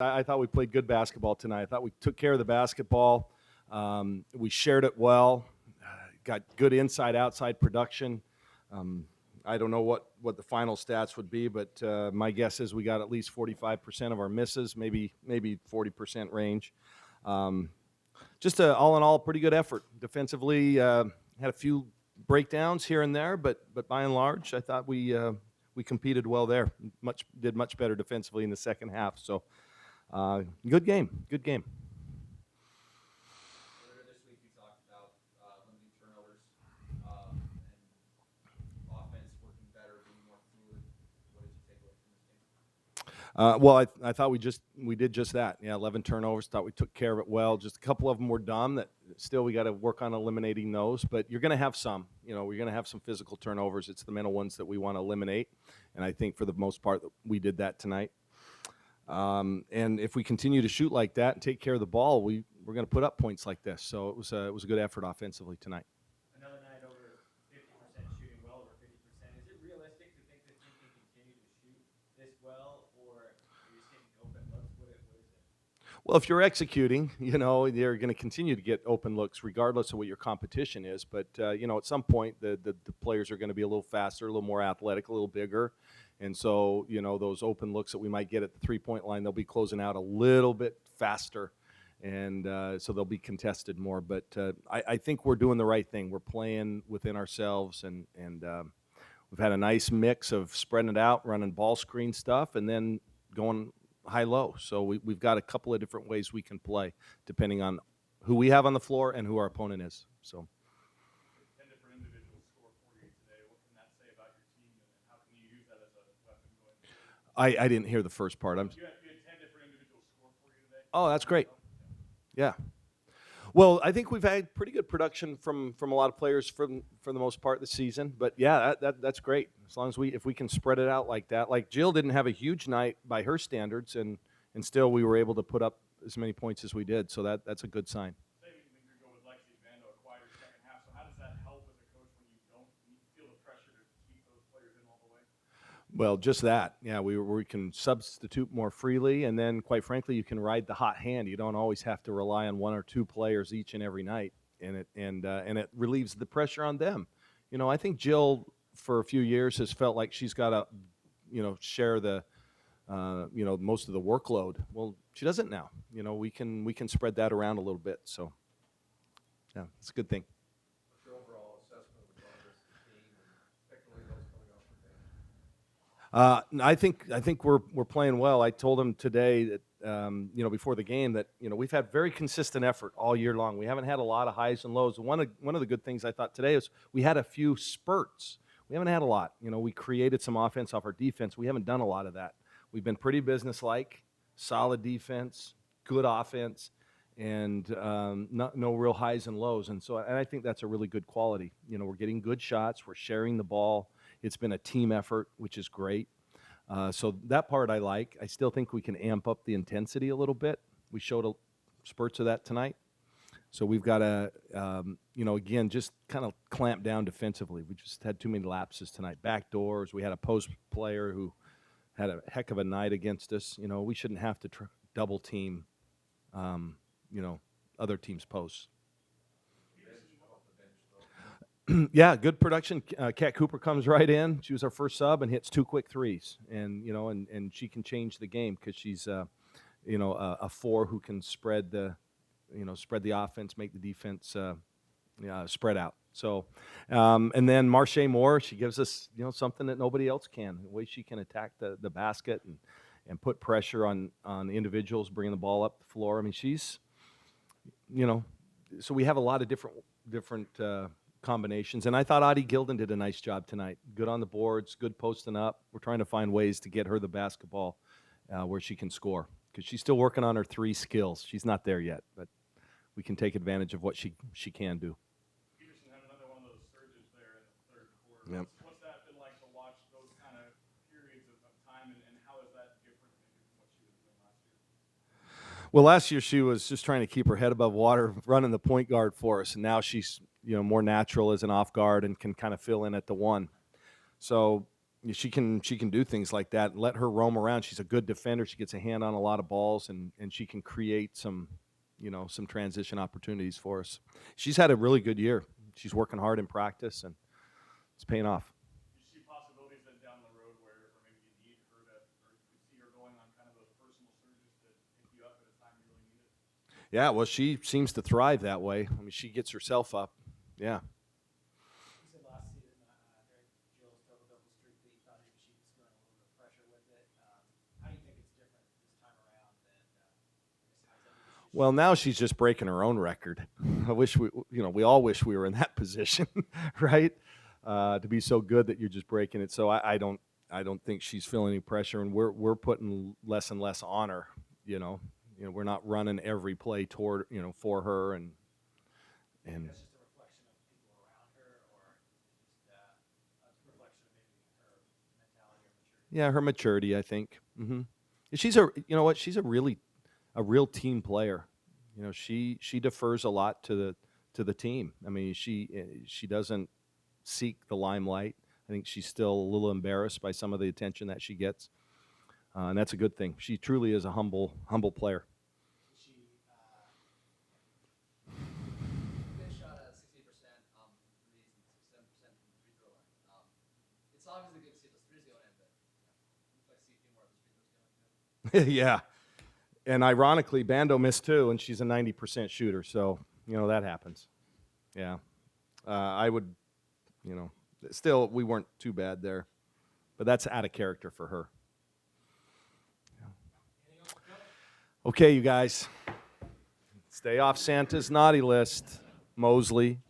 I thought we played good basketball tonight. I thought we took care of the basketball. We shared it well. Got good inside-outside production. Um, I don't know what the final stats would be, but my guess is we got at least 45% of our misses, maybe 40% range. Just all in all, pretty good effort defensively. Had a few breakdowns here and there, but by and large, I thought we competed well there. Did much better defensively in the second half. So good game. Earlier this week, you talked about limiting turnovers and offense working better, being more fluid. What did you take away from this game? Well, I thought we did just that. Yeah, 11 turnovers. Thought we took care of it well. Just a couple of them were dumb. That still we got to work on eliminating those. But you're going to have some. We're going to have some physical turnovers. It's the mental ones that we want to eliminate. And I think for the most part we did that tonight. And if we continue to shoot like that and take care of the ball, we're going to put up points like this. So it was a good effort offensively tonight. Another night over 50% shooting well over 50%. Is it realistic to think this team can continue to shoot this well, or are you seeing open looks? What is it? Well, if you're executing, you're going to continue to get open looks regardless of what your competition is. But, at some point, the players are going to be a little faster, a little more athletic, a little bigger. And so, those open looks that we might get at the three-point line, they'll be closing out a little bit faster. And so they'll be contested more. But I think we're doing the right thing. We're playing within ourselves, and we've had a nice mix of spreading it out, running ball screen stuff, and then going high-low. So we've got a couple of different ways we can play, depending on who we have on the floor and who our opponent is. So. 10 different individuals score for you today. What can that say about your team, and how can you use that as a weapon going forward? I didn't hear the first part. You had 10 different individuals score for you today. Oh, that's great. Yeah. Well, I think we've had pretty good production from a lot of players for the most part this season. But yeah, that's great. As long as if we can spread it out like that. Like Jill didn't have a huge night by her standards, and still we were able to put up as many points as we did. So that's a good sign. Say we go with Lexi Vando, a quieter second half. So how does that help as a coach when you don't feel the pressure to keep those players in all the way? Well, just that. Yeah, we can substitute more freely, and then, quite frankly, you can ride the hot hand. You don't always have to rely on one or two players each and every night, and it relieves the pressure on them. I think Jill, for a few years, has felt like she's got to, share the, most of the workload. Well, she doesn't now. We can spread that around a little bit. So, yeah, it's a good thing. What's your overall assessment of the progress of the team, and particularly those coming off the bench? I think we're playing well. I told him today that before the game that we've had very consistent effort all year long. We haven't had a lot of highs and lows. One of the good things I thought today is we had a few spurts. We haven't had a lot. We created some offense off our defense. We haven't done a lot of that. We've been pretty businesslike, solid defense, good offense, and no real highs and lows. And I think that's a really good quality. We're getting good shots. We're sharing the ball. It's been a team effort, which is great. So that part I like. I still think we can amp up the intensity a little bit. We showed spurts of that tonight. So we've got to, again, just kind of clamp down defensively. We just had too many lapses tonight. Backdoors. We had a post player who had a heck of a night against us. We shouldn't have to double team, other teams' posts. Yeah, good production. Kat Cooper comes right in. She was our first sub and hits two quick threes, and and she can change the game because she's a four who can spread the offense, make the defense spread out. So, and then Marche Moore, she gives us something that nobody else can. The way she can attack the basket and put pressure on individuals, bringing the ball up the floor. I mean, she's so we have a lot of different combinations. And I thought Audie Gilden did a nice job tonight. Good on the boards, good posting up. We're trying to find ways to get her the basketball where she can score because she's still working on her three skills. She's not there yet, but we can take advantage of what she can do. Peterson had another one of those surges there in the third quarter. Yep. What's that been like to watch those kind of periods of time, and how is that different maybe from what she was doing last year? Well, last year she was just trying to keep her head above water, running the point guard for us, and now she's more natural as an off guard and can kind of fill in at the one. So she can do things like that. Let her roam around. She's a good defender. She gets a hand on a lot of balls, and she can create some, some transition opportunities for us. She's had a really good year. She's working hard in practice, and it's paying off. Do you see possibilities then down the road where, or maybe you need her to, or you see her going on kind of those personal surges to pick you up at a time you really need it? Yeah, well, she seems to thrive that way. I mean, she gets herself up. Yeah. You said last season, during Jill's double-double streak, that you thought maybe she was feeling a little bit of pressure with it. How do you think it's different this time around? And I guess how's that? Well, now she's just breaking her own record. I wish we all wish we were in that position, right? To be so good that you're just breaking it. So I don't think she's feeling any pressure, and we're putting less and less on her. We're not running every play toward for her, and That's just a reflection of people around her, or just a reflection of maybe her mentality or maturity? yeah, her maturity, I think. She's a real team player. She defers a lot to the team. I mean, she doesn't seek the limelight. I think she's still a little embarrassed by some of the attention that she gets, and that's a good thing. She truly is a humble player. She, Been shot at 60% from threes and 67% from the free throw line. It's obviously good to see those threes going in, but we'd like to see a few more of those free throws going in. Yeah, and ironically, Bando missed too, and she's a 90% shooter. So that happens. Yeah, I would, still we weren't too bad there, but that's out of character for her. Okay, you guys, stay off Santa's naughty list, Mosley.